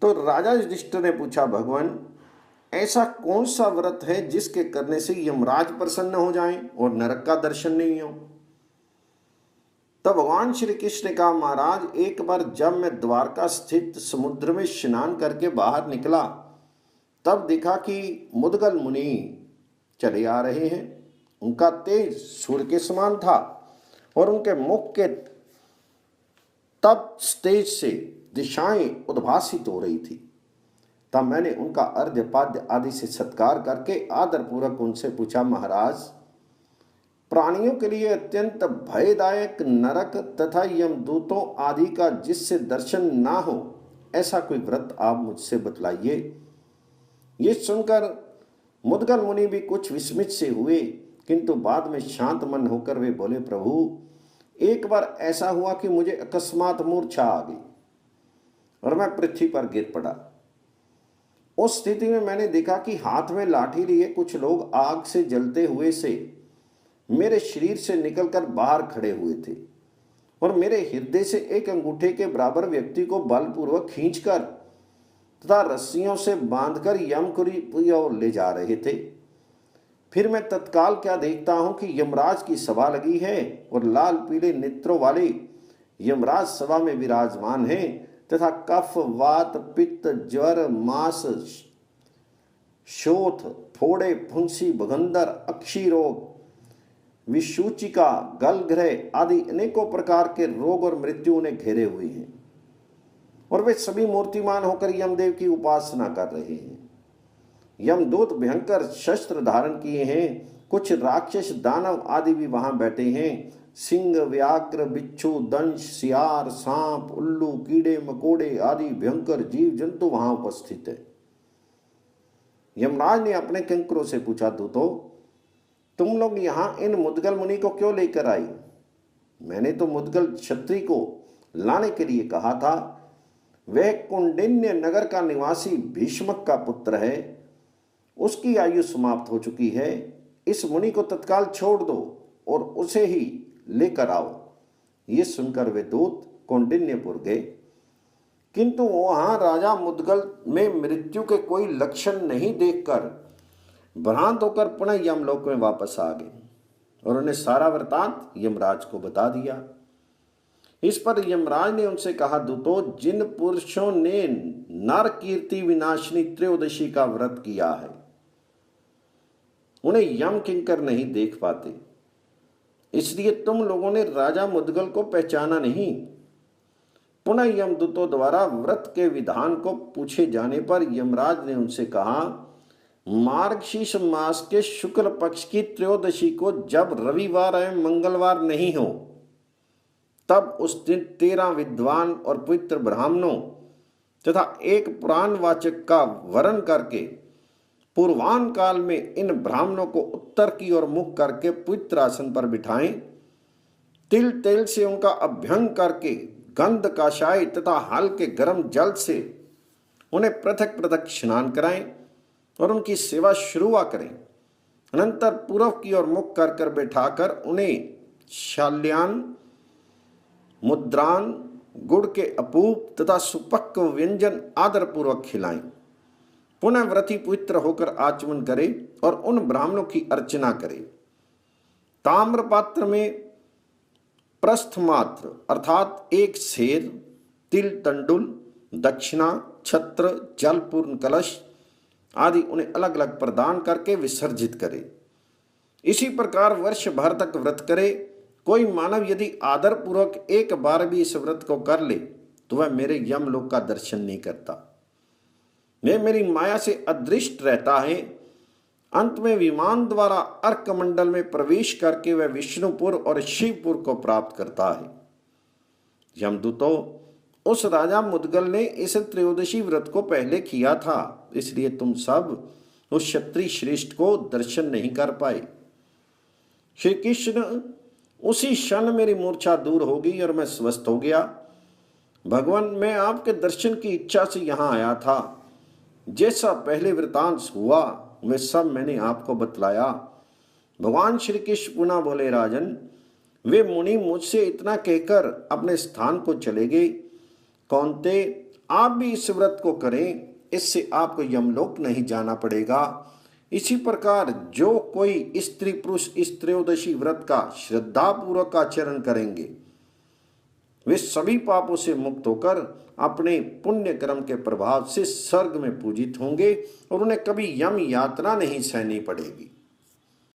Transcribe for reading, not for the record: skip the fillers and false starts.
तो राजा युधिष्ठिर ने पूछा, भगवान ऐसा कौन सा व्रत है जिसके करने से यमराज प्रसन्न हो जाएं और नरक का दर्शन नहीं हो? तब भगवान श्री कृष्ण ने कहा, महाराज एक बार जब मैं द्वारका स्थित समुद्र में स्नान करके बाहर निकला तब देखा कि मुद्गल मुनि चले आ रहे हैं। उनका तेज सूर्य के समान था और उनके मुख के तप तेज से दिशाएं उद्भासित हो रही थी। तब मैंने उनका अर्घ्य पाद्य आदि से सत्कार करके आदरपूर्वक उनसे पूछा, महाराज प्राणियों के लिए अत्यंत भयदायक नरक तथा यमदूतों आदि का जिससे दर्शन ना हो ऐसा कोई व्रत आप मुझसे बतलाइए। ये सुनकर मुद्गल मुनि भी कुछ विस्मित से हुए, किंतु बाद में शांत मन होकर वे बोले, प्रभु एक बार ऐसा हुआ कि मुझे अकस्मात मूर्छा आ गई और मैं पृथ्वी पर गिर पड़ा। उस स्थिति में मैंने देखा कि हाथ में लाठी लिए कुछ लोग आग से जलते हुए से मेरे शरीर से निकलकर बाहर खड़े हुए थे और मेरे हृदय से एक अंगूठे के बराबर व्यक्ति को बलपूर्वक खींचकर तथा रस्सियों से बांधकर यमपुरी की ओर ले जा रहे थे। फिर मैं तत्काल क्या देखता हूं कि यमराज की सभा लगी है और लाल पीले नेत्रों वाले यमराज सभा में विराजमान हैं तथा कफ वात पित्त ज्वर मास शोथ फोड़े फुंसी भगंदर अक्षी रोग विसूचिका गलग्रह आदि अनेकों प्रकार के रोग और मृत्यु उन्हें घेरे हुए हैं और वे सभी मूर्तिमान होकर यमदेव की उपासना कर रहे हैं। यमदूत भयंकर शस्त्र धारण किए हैं। कुछ राक्षस दानव आदि भी वहां बैठे हैं। सिंह व्याघ्र बिच्छू दंश सियार सांप उल्लू कीड़े मकोड़े आदि भयंकर जीव जंतु वहां उपस्थित है। यमराज ने अपने किंकरों से पूछा, दूतो तुम लोग यहां इन मुद्गल मुनि को क्यों लेकर आई? मैंने तो मुद्गल क्षत्रिय को लाने के लिए कहा था। वह कौंडिन्य नगर का निवासी भीष्मक का पुत्र है। उसकी आयु समाप्त हो चुकी है। इस मुनि को तत्काल छोड़ दो और उसे ही लेकर आओ। ये सुनकर वे दूत कौंडिन्यपुर गए, किंतु वहां राजा मुद्गल में मृत्यु के कोई लक्षण नहीं देखकर भ्रांत होकर पुनः यमलोक में वापस आ गए और उन्हें सारा वृतांत यमराज को बता दिया। इस पर यमराज ने उनसे कहा, दूतो जिन पुरुषों ने नर कीर्ति विनाशिनी त्रयोदशी का व्रत किया है उन्हें यम किंकर नहीं देख पाते, इसलिए तुम लोगों ने राजा मुद्गल को पहचाना नहीं। पुनः यमदूतों द्वारा व्रत के विधान को पूछे जाने पर यमराज ने उनसे कहा, मार्गशीर्ष मास के शुक्ल पक्ष की त्रयोदशी को जब रविवार एवं मंगलवार नहीं हो तब उस दिन 13 विद्वान और पवित्र ब्राह्मणों तथा एक पुराणवाचक का वरण करके पूर्वान काल में इन ब्राह्मणों को उत्तर की ओर मुख करके पवित्र आसन पर बिठाएं। तिल तेल से उनका अभ्यंग करके गंध काशाय तथा हल्के गर्म जल से उन्हें पृथक पृथक स्नान कराएं और उनकी सेवा शुरुआ करें। अनंतर पूर्व की ओर मुख कर कर बैठाकर उन्हें शाल्यान मुद्रान गुड़ के अपूप तथा सुपक्व व्यंजन आदरपूर्वक खिलाएं। पुनः व्रती पवित्र होकर आचमन करे और उन ब्राह्मणों की अर्चना करे। ताम्र पात्र में प्रस्थमात्र अर्थात एक शेर, तिल तंडुल, दक्षिणा, छत्र, जलपूर्ण कलश आदि उन्हें अलग अलग प्रदान करके विसर्जित करे। इसी प्रकार वर्ष भर तक व्रत करे। कोई मानव यदि आदर पूर्वक एक बार भी इस व्रत को कर ले तो वह मेरे यमलोक का दर्शन नहीं करता, वह मेरी माया से अदृष्ट रहता है। अंत में विमान द्वारा अर्क मंडल में प्रवेश करके वह विष्णुपुर और शिवपुर को प्राप्त करता है। यमदूतों, उस राजा मुद्गल ने इस त्रयोदशी व्रत को पहले किया था, इसलिए तुम सब उस क्षत्रिय श्रेष्ठ को दर्शन नहीं कर पाए। श्री कृष्ण, उसी क्षण मेरी मूर्छा दूर हो गई और मैं स्वस्थ हो गया। भगवान, मैं आपके दर्शन की इच्छा से यहाँ आया था। जैसा पहले वृतांत हुआ वह सब मैंने आपको बतलाया। भगवान श्री कृष्ण पुनः बोले, राजन, वे मुनि मुझसे इतना कहकर अपने स्थान को चले गए। कौन्ते, आप भी इस व्रत को करें, इससे आपको यमलोक नहीं जाना पड़ेगा। इसी प्रकार जो कोई स्त्री पुरुष इस त्रयोदशी व्रत का श्रद्धा पूर्वक आचरण करेंगे, वे सभी पापों से मुक्त होकर अपने पुण्य कर्म के प्रभाव से स्वर्ग में पूजित होंगे और उन्हें कभी यम यात्रा नहीं सहनी पड़ेगी।